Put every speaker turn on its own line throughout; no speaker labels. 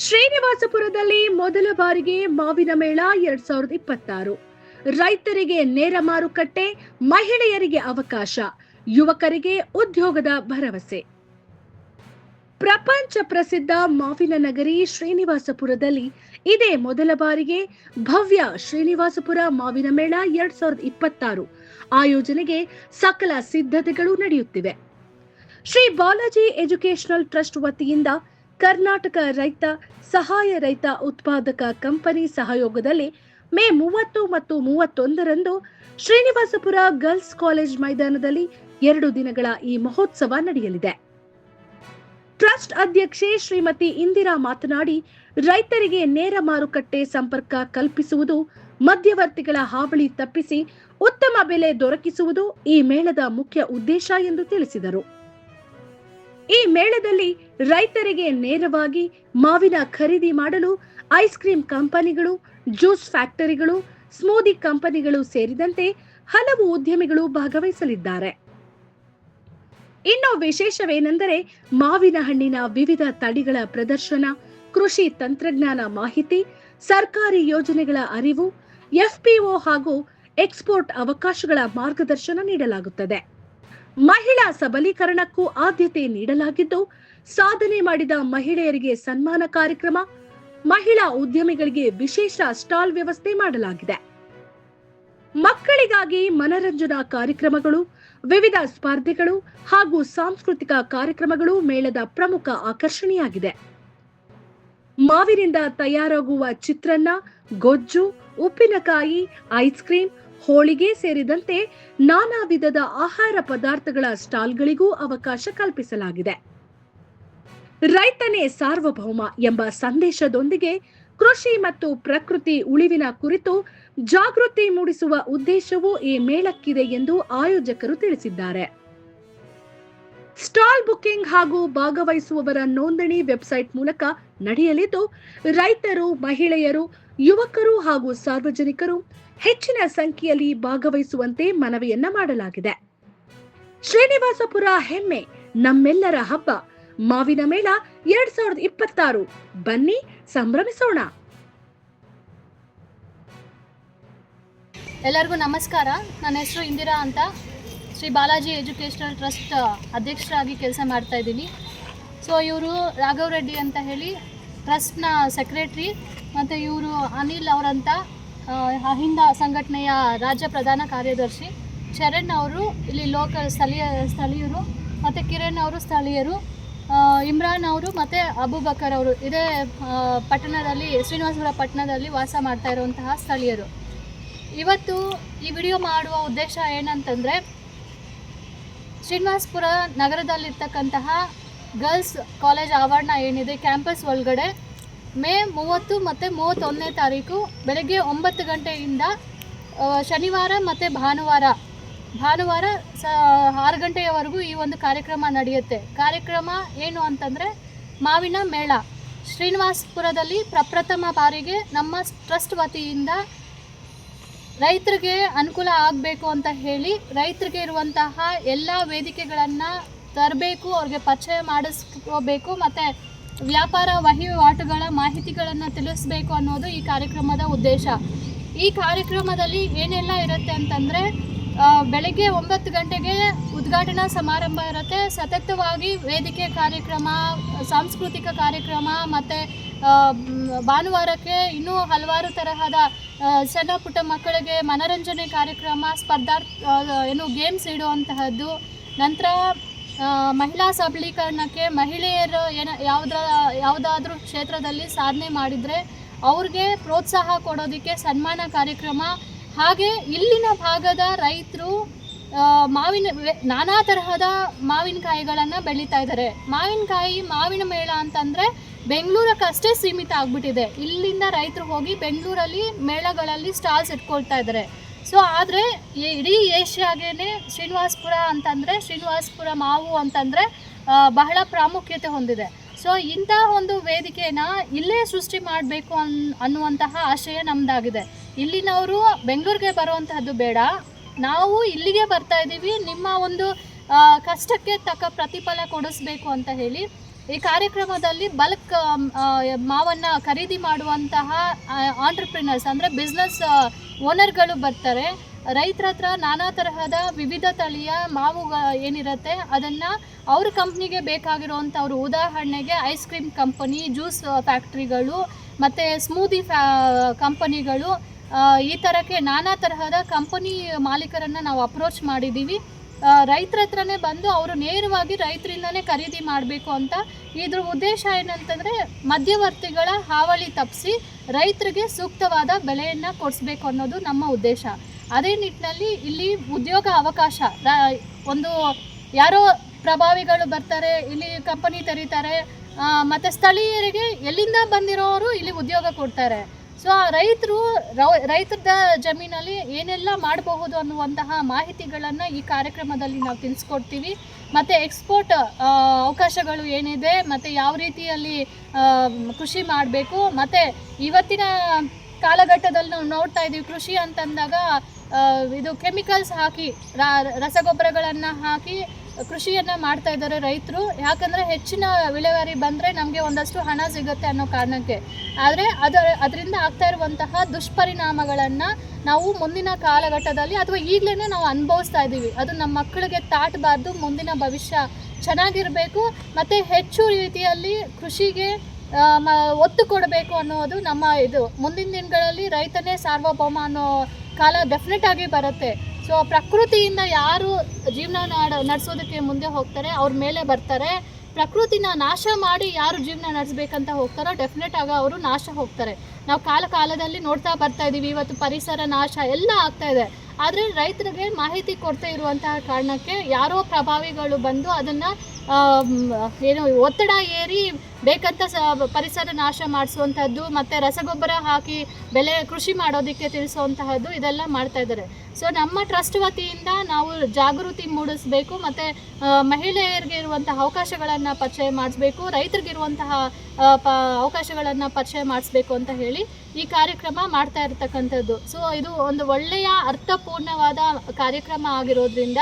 ಶ್ರೀನಿವಾಸಪುರದಲ್ಲಿ ಮೊದಲ ಬಾರಿಗೆ ಮಾವಿನ ಮೇಳ 2026. ರೈತರಿಗೆ ನೇರ ಮಾರುಕಟ್ಟೆ, ಮಹಿಳೆಯರಿಗೆ ಅವಕಾಶ, ಯುವಕರಿಗೆ ಉದ್ಯೋಗದ ಭರವಸೆ. ಪ್ರಪಂಚ ಪ್ರಸಿದ್ಧ ಮಾವಿನ ನಗರಿ ಶ್ರೀನಿವಾಸಪುರದಲ್ಲಿ ಇದೇ ಮೊದಲ ಬಾರಿಗೆ ಭವ್ಯ ಶ್ರೀನಿವಾಸಪುರ ಮಾವಿನ ಮೇಳ 2026 ಆಯೋಜನೆಗೆ ಸಕಲ ಸಿದ್ಧತೆಗಳು ನಡೆಯುತ್ತಿವೆ. ಶ್ರೀ ಬಾಲಾಜಿ ಎಜುಕೇಶನಲ್ ಟ್ರಸ್ಟ್ ವತಿಯಿಂದ ಕರ್ನಾಟಕ ರೈತ ಸಹಾಯ ರೈತ ಉತ್ಪಾದಕ ಕಂಪನಿ ಸಹಯೋಗದಲ್ಲಿ ಮೇ 30 ಮತ್ತು 31ರಂದು ಶ್ರೀನಿವಾಸಪುರ ಗರ್ಲ್ಸ್ ಕಾಲೇಜ್ ಮೈದಾನದಲ್ಲಿ 2 ದಿನಗಳ ಈ ಮಹೋತ್ಸವ ನಡೆಯಲಿದೆ. ಟ್ರಸ್ಟ್ ಅಧ್ಯಕ್ಷೆ ಶ್ರೀಮತಿ ಇಂದಿರಾ ಮಾತನಾಡಿ, ರೈತರಿಗೆ ನೇರ ಮಾರುಕಟ್ಟೆ ಸಂಪರ್ಕ ಕಲ್ಪಿಸುವುದು, ಮಧ್ಯವರ್ತಿಗಳ ಹಾವಳಿ ತಪ್ಪಿಸಿ ಉತ್ತಮ ಬೆಲೆ ದೊರಕಿಸುವುದು ಈ ಮೇಳದ ಮುಖ್ಯ ಉದ್ದೇಶ ಎಂದು ತಿಳಿಸಿದರು. ಈ ಮೇಳದಲ್ಲಿ ರೈತರಿಗೆ ನೇರವಾಗಿ ಮಾವಿನ ಖರೀದಿ ಮಾಡಲು ಐಸ್ ಕ್ರೀಂ ಕಂಪನಿಗಳು, ಜ್ಯೂಸ್ ಫ್ಯಾಕ್ಟರಿಗಳು, ಸ್ಮೂದಿ ಕಂಪನಿಗಳು ಸೇರಿದಂತೆ ಹಲವು ಉದ್ಯಮಿಗಳು ಭಾಗವಹಿಸಲಿದ್ದಾರೆ. ಇನ್ನು ವಿಶೇಷವೇನೆಂದರೆ ಮಾವಿನ ಹಣ್ಣಿನ ವಿವಿಧ ತಳಿಗಳ ಪ್ರದರ್ಶನ, ಕೃಷಿ ತಂತ್ರಜ್ಞಾನ ಮಾಹಿತಿ, ಸರ್ಕಾರಿ ಯೋಜನೆಗಳ ಅರಿವು, ಎಫ್ಪಿಒ ಹಾಗೂ ಎಕ್ಸ್ಪೋರ್ಟ್ ಅವಕಾಶಗಳ ಮಾರ್ಗದರ್ಶನ ನೀಡಲಾಗುತ್ತದೆ. ಮಹಿಳಾ ಸಬಲೀಕರಣಕ್ಕೂ ಆದ್ಯತೆ ನೀಡಲಾಗಿದ್ದು, ಸಾಧನೆ ಮಾಡಿದ ಮಹಿಳೆಯರಿಗೆ ಸನ್ಮಾನ ಕಾರ್ಯಕ್ರಮ, ಮಹಿಳಾ ಉದ್ಯಮಿಗಳಿಗೆ ವಿಶೇಷ ಸ್ಟಾಲ್ ವ್ಯವಸ್ಥೆ ಮಾಡಲಾಗಿದೆ. ಮಕ್ಕಳಿಗಾಗಿ ಮನರಂಜನಾ ಕಾರ್ಯಕ್ರಮಗಳು, ವಿವಿಧ ಸ್ಪರ್ಧೆಗಳು ಹಾಗೂ ಸಾಂಸ್ಕೃತಿಕ ಕಾರ್ಯಕ್ರಮಗಳು ಮೇಳದ ಪ್ರಮುಖ ಆಕರ್ಷಣೆಯಾಗಿದೆ. ಮಾವಿನಿಂದ ತಯಾರಾಗುವ ಚಿತ್ರಾನ್ನ, ಗೊಜ್ಜು, ಉಪ್ಪಿನಕಾಯಿ, ಐಸ್ ಕ್ರೀಂ, ಹೋಳಿಗೆ ಸೇರಿದಂತೆ ನಾನಾ ವಿಧದ ಆಹಾರ ಪದಾರ್ಥಗಳ ಸ್ಟಾಲ್ಗಳಿಗೂ ಅವಕಾಶ ಕಲ್ಪಿಸಲಾಗಿದೆ. ರೈತನೇ ಸಾರ್ವಭೌಮ ಎಂಬ ಸಂದೇಶದೊಂದಿಗೆ ಕೃಷಿ ಮತ್ತು ಪ್ರಕೃತಿ ಉಳಿವಿನ ಕುರಿತು ಜಾಗೃತಿ ಮೂಡಿಸುವ ಉದ್ದೇಶವೂ ಈ ಮೇಳಕ್ಕಿದೆ ಎಂದು ಆಯೋಜಕರು ತಿಳಿಸಿದ್ದಾರೆ. ಸ್ಟಾಲ್ ಬುಕಿಂಗ್ ಹಾಗೂ ಭಾಗವಹಿಸುವವರ ನೋಂದಣಿ ವೆಬ್ಸೈಟ್ ಮೂಲಕ ನಡೆಯಲಿದ್ದು, ರೈತರು, ಮಹಿಳೆಯರು, ಯುವಕರು ಹಾಗೂ ಸಾರ್ವಜನಿಕರು ಹೆಚ್ಚಿನ ಸಂಖ್ಯೆಯಲ್ಲಿ ಭಾಗವಹಿಸುವಂತೆ ಮನವಿಯನ್ನ ಮಾಡಲಾಗಿದೆ. ಶ್ರೀನಿವಾಸಪುರ ಹೆಮ್ಮೆ, ನಮ್ಮೆಲ್ಲರ ಹಬ್ಬ ಮಾವಿನ ಮೇಳ 2026 ಬನ್ನಿ ಸಂಭ್ರಮಿಸೋಣ.
ಎಲ್ಲರಿಗೂ ನಮಸ್ಕಾರ. ನನ್ನ ಹೆಸರು ಇಂದಿರಾ ಅಂತ, ಶ್ರೀ ಬಾಲಾಜಿ ಎಜುಕೇಷನಲ್ ಟ್ರಸ್ಟ್ ಅಧ್ಯಕ್ಷರಾಗಿ ಕೆಲಸ ಮಾಡ್ತಾ ಇದ್ದೀನಿ. ಸೊ ಇವರು ರಾಘವ್ ರೆಡ್ಡಿ ಅಂತ ಹೇಳಿ ಟ್ರಸ್ಟ್ನ ಸೆಕ್ರೆಟ್ರಿ, ಮತ್ತು ಇವರು ಅನಿಲ್ ಅವರಂತ ಅಹಿಂದ ಸಂಘಟನೆಯ ರಾಜ್ಯ ಪ್ರಧಾನ ಕಾರ್ಯದರ್ಶಿ. ಶರಣ್ ಅವರು ಇಲ್ಲಿ ಲೋಕಲ್ ಸ್ಥಳೀಯರು, ಮತ್ತು ಕಿರಣ್ ಅವರು ಸ್ಥಳೀಯರು, ಇಮ್ರಾನ್ ಅವರು ಮತ್ತು ಅಬೂಬಕರ್ ಅವರು ಇದೇ ಪಟ್ಟಣದಲ್ಲಿ, ಶ್ರೀನಿವಾಸಪುರ ಪಟ್ಟಣದಲ್ಲಿ ವಾಸ ಮಾಡ್ತಾ ಇರುವಂತಹ ಸ್ಥಳೀಯರು. ಇವತ್ತು ಈ ವಿಡಿಯೋ ಮಾಡುವ ಉದ್ದೇಶ ಏನಂತಂದರೆ, ಶ್ರೀನಿವಾಸಪುರ ನಗರದಲ್ಲಿರ್ತಕ್ಕಂತಹ ಗರ್ಲ್ಸ್ ಕಾಲೇಜ್ ಆವರಣ ಏನಿದೆ, ಕ್ಯಾಂಪಸ್ ಒಳಗಡೆ ಮೇ 30 ಮತ್ತು 31ನೇ ತಾರೀಕು ಬೆಳಗ್ಗೆ 9 ಗಂಟೆಯಿಂದ ಶನಿವಾರ ಮತ್ತು ಭಾನುವಾರ 6 ಗಂಟೆಯವರೆಗೂ ಈ ಒಂದು ಕಾರ್ಯಕ್ರಮ ನಡೆಯುತ್ತೆ. ಕಾರ್ಯಕ್ರಮ ಏನು ಅಂತಂದರೆ ಮಾವಿನ ಮೇಳ. ಶ್ರೀನಿವಾಸಪುರದಲ್ಲಿ ಪ್ರಪ್ರಥಮ ಬಾರಿಗೆ ನಮ್ಮ ಟ್ರಸ್ಟ್ ವತಿಯಿಂದ ರೈತರಿಗೆ ಅನುಕೂಲ ಆಗಬೇಕು ಅಂತ ಹೇಳಿ ರೈತರಿಗೆ ಇರುವಂತಹ ಎಲ್ಲ ವೇದಿಕೆಗಳನ್ನು ತರಬೇಕು, ಅವ್ರಿಗೆ ಪರಿಚಯ ಮಾಡಿಸ್ಕೋಬೇಕು, ಮತ್ತು ವ್ಯಾಪಾರ ವಹಿವಾಟುಗಳ ಮಾಹಿತಿಗಳನ್ನು ತಿಳಿಸಬೇಕು ಅನ್ನೋದು ಈ ಕಾರ್ಯಕ್ರಮದ ಉದ್ದೇಶ. ಈ ಕಾರ್ಯಕ್ರಮದಲ್ಲಿ ಏನೆಲ್ಲ ಇರುತ್ತೆ ಅಂತಂದರೆ, ಬೆಳಗ್ಗೆ 9 ಗಂಟೆಗೆ ಉದ್ಘಾಟನಾ ಸಮಾರಂಭ ಇರುತ್ತೆ. ಸತತವಾಗಿ ವೇದಿಕೆ ಕಾರ್ಯಕ್ರಮ, ಸಾಂಸ್ಕೃತಿಕ ಕಾರ್ಯಕ್ರಮ, ಮತ್ತು ಭಾನುವಾರಕ್ಕೆ ಇನ್ನೂ ಹಲವಾರು ತರಹದ ಸಣ್ಣ ಪುಟ್ಟ ಮಕ್ಕಳಿಗೆ ಮನರಂಜನೆ ಕಾರ್ಯಕ್ರಮ, ಗೇಮ್ಸ್ ಇಡುವಂತಹದ್ದು. ನಂತರ ಮಹಿಳಾ ಸಬಲೀಕರಣಕ್ಕೆ ಮಹಿಳೆಯರು ಯಾವುದಾದ್ರೂ ಕ್ಷೇತ್ರದಲ್ಲಿ ಸಾಧನೆ ಮಾಡಿದರೆ ಅವ್ರಿಗೆ ಪ್ರೋತ್ಸಾಹ ಕೊಡೋದಕ್ಕೆ ಸನ್ಮಾನ ಕಾರ್ಯಕ್ರಮ. ಹಾಗೆ ಇಲ್ಲಿನ ಭಾಗದ ರೈತರು ನಾನಾ ತರಹದ ಮಾವಿನಕಾಯಿಗಳನ್ನು ಬೆಳೀತಾ ಇದ್ದಾರೆ. ಮಾವಿನ ಮೇಳ ಅಂತಂದರೆ ಬೆಂಗಳೂರಕ್ಕಷ್ಟೇ ಸೀಮಿತ ಆಗಿಬಿಟ್ಟಿದೆ. ಇಲ್ಲಿಂದ ರೈತರು ಹೋಗಿ ಬೆಂಗಳೂರಲ್ಲಿ ಮೇಳಗಳಲ್ಲಿ ಸ್ಟಾಲ್ಸ್ ಇಟ್ಕೊಳ್ತಾ ಇದ್ದಾರೆ. ಸೊ ಆದರೆ ಇಡೀ ಏಷ್ಯಾಗೇ ಶ್ರೀನಿವಾಸಪುರ ಮಾವು ಅಂತಂದರೆ ಬಹಳ ಪ್ರಾಮುಖ್ಯತೆ ಹೊಂದಿದೆ. ಸೊ ಇಂಥ ಒಂದು ವೇದಿಕೆನ ಇಲ್ಲೇ ಸೃಷ್ಟಿ ಮಾಡಬೇಕು ಅನ್ನುವಂತಹ ಆಶಯ ನಮ್ಮದಾಗಿದೆ. ಇಲ್ಲಿನವರು ಬೆಂಗಳೂರಿಗೆ ಬರುವಂತಹದ್ದು ಬೇಡ, ನಾವು ಇಲ್ಲಿಗೆ ಬರ್ತಾ ಇದ್ದೀವಿ, ನಿಮ್ಮ ಒಂದು ಕಷ್ಟಕ್ಕೆ ತಕ್ಕ ಪ್ರತಿಫಲ ಕೊಡಿಸ್ಬೇಕು ಅಂತ ಹೇಳಿ ಈ ಕಾರ್ಯಕ್ರಮದಲ್ಲಿ ಬಲ್ಕ್ ಮಾವನ್ನು ಖರೀದಿ ಮಾಡುವಂತಹ ಆಂಟ್ರಪ್ರಿನರ್ಸ್ ಅಂದರೆ ಬಿಸ್ನೆಸ್ ಓನರ್ಗಳು ಬರ್ತಾರೆ. ರೈತರ ಹತ್ರ ನಾನಾ ತರಹದ ವಿವಿಧ ತಳಿಯ ಮಾವು ಏನಿರುತ್ತೆ ಅದನ್ನು ಅವ್ರ ಕಂಪ್ನಿಗೆ ಬೇಕಾಗಿರುವಂಥವ್ರು, ಉದಾಹರಣೆಗೆ ಐಸ್ ಕ್ರೀಮ್ ಕಂಪನಿ, ಜ್ಯೂಸ್ ಫ್ಯಾಕ್ಟ್ರಿಗಳು ಮತ್ತು ಸ್ಮೂದಿ ಕಂಪನಿಗಳು, ಈ ಥರಕ್ಕೆ ನಾನಾ ತರಹದ ಕಂಪನಿ ಮಾಲೀಕರನ್ನು ನಾವು ಅಪ್ರೋಚ್ ಮಾಡಿದ್ದೀವಿ. ರೈತರ ಹತ್ರನೇ ಬಂದು ಅವರು ನೇರವಾಗಿ ರೈತರಿಂದನೇ ಖರೀದಿ ಮಾಡಬೇಕು ಅಂತ. ಇದ್ರ ಉದ್ದೇಶ ಏನಂತಂದರೆ ಮಧ್ಯವರ್ತಿಗಳ ಹಾವಳಿ ತಪ್ಪಿಸಿ ರೈತರಿಗೆ ಸೂಕ್ತವಾದ ಬೆಲೆಯನ್ನು ಕೊಡಿಸ್ಬೇಕು ಅನ್ನೋದು ನಮ್ಮ ಉದ್ದೇಶ. ಅದೇ ನಿಟ್ಟಿನಲ್ಲಿ ಇಲ್ಲಿ ಉದ್ಯೋಗ ಅವಕಾಶ, ಒಂದು ಯಾರೋ ಪ್ರಭಾವಿಗಳು ಬರ್ತಾರೆ, ಇಲ್ಲಿ ಕಂಪನಿ ತೆರೀತಾರೆ, ಮತ್ತು ಸ್ಥಳೀಯರಿಗೆ ಎಲ್ಲಿಂದ ಬಂದಿರೋರು ಇಲ್ಲಿ ಉದ್ಯೋಗ ಕೊಡ್ತಾರೆ. ಸೊ ರೈತರದ ಜಮೀನಲ್ಲಿ ಏನೆಲ್ಲ ಮಾಡಬಹುದು ಅನ್ನುವಂತಹ ಮಾಹಿತಿಗಳನ್ನು ಈ ಕಾರ್ಯಕ್ರಮದಲ್ಲಿ ನಾವು ತಿಳಿಸ್ಕೊಡ್ತೀವಿ. ಮತ್ತು ಎಕ್ಸ್ಪೋರ್ಟ್ ಅವಕಾಶಗಳು ಏನಿದೆ, ಮತ್ತು ಯಾವ ರೀತಿಯಲ್ಲಿ ಕೃಷಿ ಮಾಡಬೇಕು, ಮತ್ತು ಇವತ್ತಿನ ಕಾಲಘಟ್ಟದಲ್ಲಿ ನಾವು ನೋಡ್ತಾ ಇದ್ದೀವಿ ಕೃಷಿ ಅಂತಂದಾಗ ಇದು ಕೆಮಿಕಲ್ಸ್ ಹಾಕಿ ರಸಗೊಬ್ಬರಗಳನ್ನು ಹಾಕಿ ಕೃಷಿಯನ್ನು ಮಾಡ್ತಾ ಇದ್ದಾರೆ ರೈತರು. ಯಾಕಂದರೆ ಹೆಚ್ಚಿನ ಇಳುವರಿ ಬಂದರೆ ನಮಗೆ ಒಂದಷ್ಟು ಹಣ ಸಿಗುತ್ತೆ ಅನ್ನೋ ಕಾರಣಕ್ಕೆ. ಆದರೆ ಅದರಿಂದ ಆಗ್ತಾ ಇರುವಂತಹ ದುಷ್ಪರಿಣಾಮಗಳನ್ನು ನಾವು ಮುಂದಿನ ಕಾಲಘಟ್ಟದಲ್ಲಿ ಅಥವಾ ಈಗಲೇ ನಾವು ಅನುಭವಿಸ್ತಾ ಇದ್ದೀವಿ. ಅದು ನಮ್ಮ ಮಕ್ಕಳಿಗೆ ತಾಟಬಾರ್ದು, ಮುಂದಿನ ಭವಿಷ್ಯ ಚೆನ್ನಾಗಿರಬೇಕು ಮತ್ತು ಹೆಚ್ಚು ರೀತಿಯಲ್ಲಿ ಕೃಷಿಗೆ ಒತ್ತು ಕೊಡಬೇಕು ಅನ್ನೋದು ನಮ್ಮ ಇದು. ಮುಂದಿನ ದಿನಗಳಲ್ಲಿ ರೈತನೇ ಸಾರ್ವಭೌಮ ಅನ್ನೋ ಕಾಲ ಡೆಫಿನೆಟ್ ಆಗಿ ಬರುತ್ತೆ. ಸೊ ಪ್ರಕೃತಿಯಿಂದ ಯಾರು ಜೀವನ ನಡೆಸೋದಕ್ಕೆ ಮುಂದೆ ಹೋಗ್ತಾರೆ ಅವ್ರ ಮೇಲೆ ಬರ್ತಾರೆ. ಪ್ರಕೃತಿನ ನಾಶ ಮಾಡಿ ಯಾರು ಜೀವನ ನಡೆಸಬೇಕಂತ ಹೋಗ್ತಾರೋ ಡೆಫಿನೆಟ್ ಆಗಿ ಅವರು ನಾಶ ಹೋಗ್ತಾರೆ. ನಾವು ಕಾಲದಲ್ಲಿ ನೋಡ್ತಾ ಬರ್ತಾ ಇದ್ದೀವಿ, ಇವತ್ತು ಪರಿಸರ ನಾಶ ಎಲ್ಲ ಆಗ್ತಾ ಇದೆ. ಆದರೆ ರೈತರಿಗೆ ಮಾಹಿತಿ ಕೊಡ್ತಾ ಇರುವಂತಹ ಕಾರಣಕ್ಕೆ ಯಾರೋ ಪ್ರಭಾವಿಗಳು ಬಂದು ಅದನ್ನು ಏನು ಒತ್ತಡ ಏರಿ ಬೇಕಂತ ಪರಿಸರ ನಾಶ ಮಾಡಿಸುವಂಥದ್ದು ಮತ್ತು ರಸಗೊಬ್ಬರ ಹಾಕಿ ಕೃಷಿ ಮಾಡೋದಕ್ಕೆ ತಿಳಿಸುವಂತಹದ್ದು ಇದೆಲ್ಲ ಮಾಡ್ತಾ ಇದ್ದಾರೆ. ಸೊ ನಮ್ಮ ಟ್ರಸ್ಟ್ ವತಿಯಿಂದ ನಾವು ಜಾಗೃತಿ ಮೂಡಿಸಬೇಕು ಮತ್ತು ಮಹಿಳೆಯರಿಗೆ ಇರುವಂತಹ ಅವಕಾಶಗಳನ್ನು ಪರಿಚಯ ಮಾಡಿಸ್ಬೇಕು, ರೈತರಿಗಿರುವಂತಹ ಅವಕಾಶಗಳನ್ನು ಪರಿಚಯ ಮಾಡಿಸ್ಬೇಕು ಅಂತ ಹೇಳಿ ಈ ಕಾರ್ಯಕ್ರಮ ಮಾಡ್ತಾ ಇರ್ತಕ್ಕಂಥದ್ದು. ಸೊ ಇದು ಒಂದು ಒಳ್ಳೆಯ ಅರ್ಥಪೂರ್ಣವಾದ ಕಾರ್ಯಕ್ರಮ ಆಗಿರೋದ್ರಿಂದ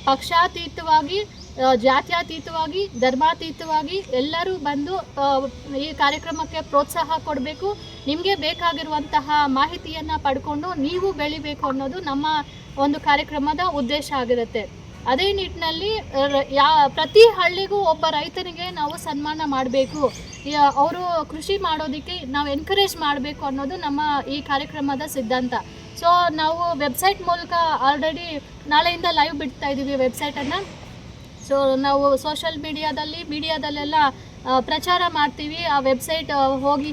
ಪಕ್ಷಾತೀತವಾಗಿ, ಜಾತ್ಯತೀತವಾಗಿ, ಧರ್ಮಾತೀತವಾಗಿ ಎಲ್ಲರೂ ಬಂದು ಈ ಕಾರ್ಯಕ್ರಮಕ್ಕೆ ಪ್ರೋತ್ಸಾಹ ಕೊಡಬೇಕು. ನಿಮಗೆ ಬೇಕಾಗಿರುವಂತಹ ಮಾಹಿತಿಯನ್ನು ಪಡ್ಕೊಂಡು ನೀವು ಬೆಳಿಬೇಕು ಅನ್ನೋದು ನಮ್ಮ ಒಂದು ಕಾರ್ಯಕ್ರಮದ ಉದ್ದೇಶ ಆಗಿರುತ್ತೆ. ಅದೇ ನಿಟ್ಟಿನಲ್ಲಿ ಪ್ರತಿ ಹಳ್ಳಿಗೂ ಒಬ್ಬ ರೈತನಿಗೆ ನಾವು ಸನ್ಮಾನ ಮಾಡಬೇಕು, ಅವರು ಕೃಷಿ ಮಾಡೋದಕ್ಕೆ ನಾವು ಎನ್ಕರೇಜ್ ಮಾಡಬೇಕು ಅನ್ನೋದು ನಮ್ಮ ಈ ಕಾರ್ಯಕ್ರಮದ ಸಿದ್ಧಾಂತ. ಸೊ ನಾವು ವೆಬ್ಸೈಟ್ ಮೂಲಕ ಆಲ್ರೆಡಿ ನಾಳೆಯಿಂದ ಲೈವ್ ಬಿಡ್ತಾ ಇದ್ದೀವಿ ವೆಬ್ಸೈಟನ್ನು. ಸೊ ನಾವು ಸೋಷಲ್ ಮೀಡಿಯಾದಲ್ಲೆಲ್ಲ ಪ್ರಚಾರ ಮಾಡ್ತೀವಿ. ಆ ವೆಬ್ಸೈಟ್ಗೆ ಹೋಗಿ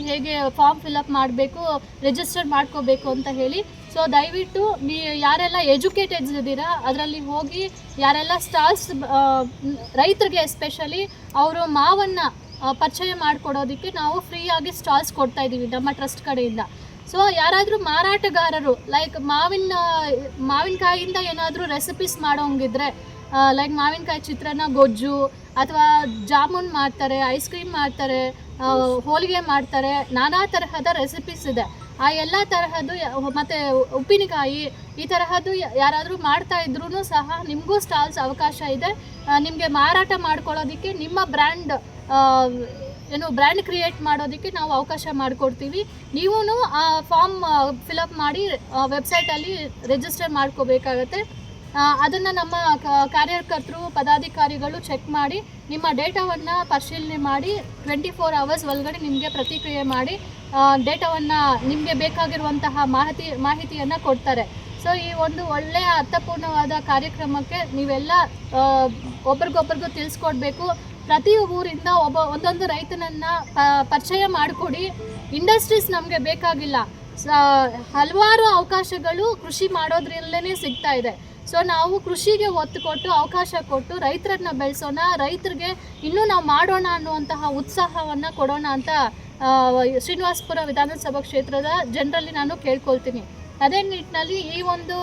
ಹೇಗೆ ಫಾರ್ಮ್ ಫಿಲಪ್ ಮಾಡಬೇಕು, ರಿಜಿಸ್ಟರ್ ಮಾಡ್ಕೋಬೇಕು ಅಂತ ಹೇಳಿ. ಸೊ ದಯವಿಟ್ಟು ಯಾರೆಲ್ಲ ಎಜುಕೇಟೆಡ್ಸ್ ಇದ್ದೀರಾ ಅದರಲ್ಲಿ ಹೋಗಿ, ಯಾರೆಲ್ಲ ಸ್ಟಾಲ್ಸ್ ರೈತರಿಗೆ ಎಸ್ಪೆಷಲಿ ಅವರು ಮಾವನ್ನು ಪರಿಚಯ ಮಾಡಿಕೊಡೋದಕ್ಕೆ ನಾವು ಫ್ರೀಯಾಗಿ ಸ್ಟಾಲ್ಸ್ ಕೊಡ್ತಾ ಇದ್ದೀವಿ ನಮ್ಮ ಟ್ರಸ್ಟ್ ಕಡೆಯಿಂದ. ಸೊ ಯಾರಾದರೂ ಮಾರಾಟಗಾರರು ಲೈಕ್ ಮಾವಿನಕಾಯಿಯಿಂದ ಏನಾದರೂ ರೆಸಿಪೀಸ್ ಮಾಡೋಂಗಿದ್ರೆ, ಲೈಕ್ ಮಾವಿನಕಾಯಿ ಚಿತ್ರಾನ್ನ, ಗೊಜ್ಜು, ಅಥವಾ ಜಾಮೂನ್ ಮಾಡ್ತಾರೆ, ಐಸ್ ಕ್ರೀಮ್ ಮಾಡ್ತಾರೆ, ಹೋಳಿಗೆ ಮಾಡ್ತಾರೆ, ನಾನಾ ತರಹದ ರೆಸಿಪೀಸ್ ಇದೆ. ಆ ಎಲ್ಲ ತರಹದ್ದು ಮತ್ತು ಉಪ್ಪಿನಕಾಯಿ ಈ ತರಹದ್ದು ಯಾರಾದರೂ ಮಾಡ್ತಾ ಇದ್ರೂ ಸಹ ನಿಮಗೂ ಸ್ಟಾಲ್ಸ್ ಅವಕಾಶ ಇದೆ. ನಿಮಗೆ ಮಾರಾಟ ಮಾಡ್ಕೊಳ್ಳೋದಕ್ಕೆ ನಿಮ್ಮ ಬ್ರ್ಯಾಂಡ್ ಕ್ರಿಯೇಟ್ ಮಾಡೋದಕ್ಕೆ ನಾವು ಅವಕಾಶ ಮಾಡಿಕೊಡ್ತೀವಿ. ನೀವೂ ಆ ಫಾರ್ಮ್ ಫಿಲಪ್ ಮಾಡಿ ವೆಬ್ಸೈಟಲ್ಲಿ ರಿಜಿಸ್ಟರ್ ಮಾಡ್ಕೋಬೇಕಾಗತ್ತೆ. ಅದನ್ನು ನಮ್ಮ ಕಾರ್ಯಕರ್ತರು, ಪದಾಧಿಕಾರಿಗಳು ಚೆಕ್ ಮಾಡಿ ನಿಮ್ಮ ಡೇಟಾವನ್ನು ಪರಿಶೀಲನೆ ಮಾಡಿ 24 hours ಒಳಗಡೆ ನಿಮಗೆ ಪ್ರತಿಕ್ರಿಯೆ ಮಾಡಿ ಡೇಟಾವನ್ನು ನಿಮಗೆ ಬೇಕಾಗಿರುವಂತಹ ಮಾಹಿತಿಯನ್ನು ಕೊಡ್ತಾರೆ. ಸೊ ಈ ಒಂದು ಒಳ್ಳೆಯ ಅರ್ಥಪೂರ್ಣವಾದ ಕಾರ್ಯಕ್ರಮಕ್ಕೆ ನೀವೆಲ್ಲ ಒಬ್ರಿಗೊಬ್ರಿಗೂ ತಿಳಿಸ್ಕೊಡ್ಬೇಕು. ಪ್ರತಿ ಊರಿಂದ ಒಂದೊಂದು ರೈತನನ್ನು ಪರಿಚಯ ಮಾಡಿಕೊಡಿ. ಇಂಡಸ್ಟ್ರೀಸ್ ನಮಗೆ ಬೇಕಾಗಿಲ್ಲ, ಹಲವಾರು ಅವಕಾಶಗಳು ಕೃಷಿ ಮಾಡೋದ್ರಲ್ಲೇ ಸಿಗ್ತಾ ಇದೆ. ಸೊ ನಾವು ಕೃಷಿಗೆ ಒತ್ತು ಕೊಟ್ಟು, ಅವಕಾಶ ಕೊಟ್ಟು ರೈತರನ್ನ ಬೆಳೆಸೋಣ, ರೈತರಿಗೆ ಇನ್ನೂ ನಾವು ಮಾಡೋಣ ಅನ್ನುವಂತಹ ಉತ್ಸಾಹವನ್ನು ಕೊಡೋಣ ಅಂತ ಶ್ರೀನಿವಾಸಪುರ ವಿಧಾನಸಭಾ ಕ್ಷೇತ್ರದ ಜನರಲ್ಲಿ ನಾನು ಕೇಳ್ಕೊಳ್ತೀನಿ. ಅದೇ ನಿಟ್ಟಿನಲ್ಲಿ ಈ ಒಂದು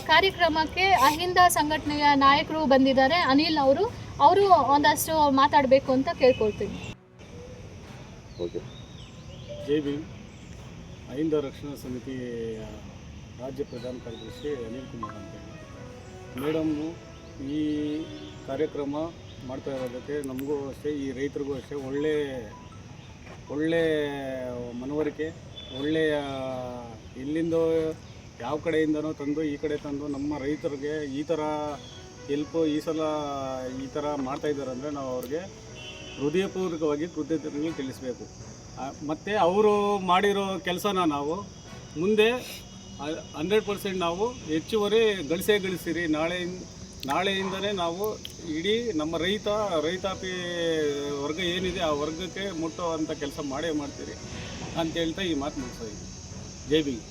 ಕಾರ್ಯಕ್ರಮಕ್ಕೆ ಅಹಿಂದ ಸಂಘಟನೆಯ ನಾಯಕರು ಬಂದಿದ್ದಾರೆ, ಅನಿಲ್ ಅವರು ಒಂದಷ್ಟು ಮಾತಾಡಬೇಕು ಅಂತ ಕೇಳ್ಕೊಳ್ತೀನಿ.
ಜೈ ಭೀಮ್. ಅಹಿಂದ ರಕ್ಷಣಾ ಸಮಿತಿ ರಾಜ್ಯ ಪ್ರಧಾನ ಕಾರ್ಯದರ್ಶಿ ಅನಿಲ್ ಕುಮಾರ್ ಅಂತ ಹೇಳಿ. ಮೇಡಮ್ಮು ಈ ಕಾರ್ಯಕ್ರಮ ಮಾಡ್ತಾ ಇರೋದಕ್ಕೆ ನಮಗೂ ಅಷ್ಟೇ, ಈ ರೈತರಿಗೂ ಅಷ್ಟೇ ಒಳ್ಳೆ ಮನವರಿಕೆ, ಒಳ್ಳೆಯ ಇಲ್ಲಿಂದ ಯಾವ ಕಡೆಯಿಂದನೂ ತಂದು ಈ ಕಡೆ ತಂದು ನಮ್ಮ ರೈತರಿಗೆ ಈ ಥರ ಹೆಲ್ಪು ಈ ಸಲ ಈ ಥರ ಮಾಡ್ತಾಯಿದ್ದಾರೆ ಅಂದರೆ ನಾವು ಅವ್ರಿಗೆ ಹೃದಯಪೂರ್ವಕವಾಗಿ ಕೃತಜ್ಞತೆಗಳು ತಿಳಿಸಬೇಕು. ಮತ್ತು ಅವರು ಮಾಡಿರೋ ಕೆಲಸನ ನಾವು ಮುಂದೆ 100% ನಾವು ಹೆಚ್ಚುವರಿ ಗಳಿಸ್ತೀರಿ. ನಾಳೆಯಿಂದನೇ ನಾವು ಇಡೀ ನಮ್ಮ ರೈತಾಪಿ ವರ್ಗ ಏನಿದೆ ಆ ವರ್ಗಕ್ಕೆ ಮುಟ್ಟುವಂಥ ಕೆಲಸ ಮಾಡೇ ಮಾಡ್ತೀರಿ ಅಂತ ಹೇಳ್ತಾ ಈ ಮಾತು ಮುಗಿಸ್ತಾ ಇದ್ದೀನಿ. ಜೈ ಭೀಮ್.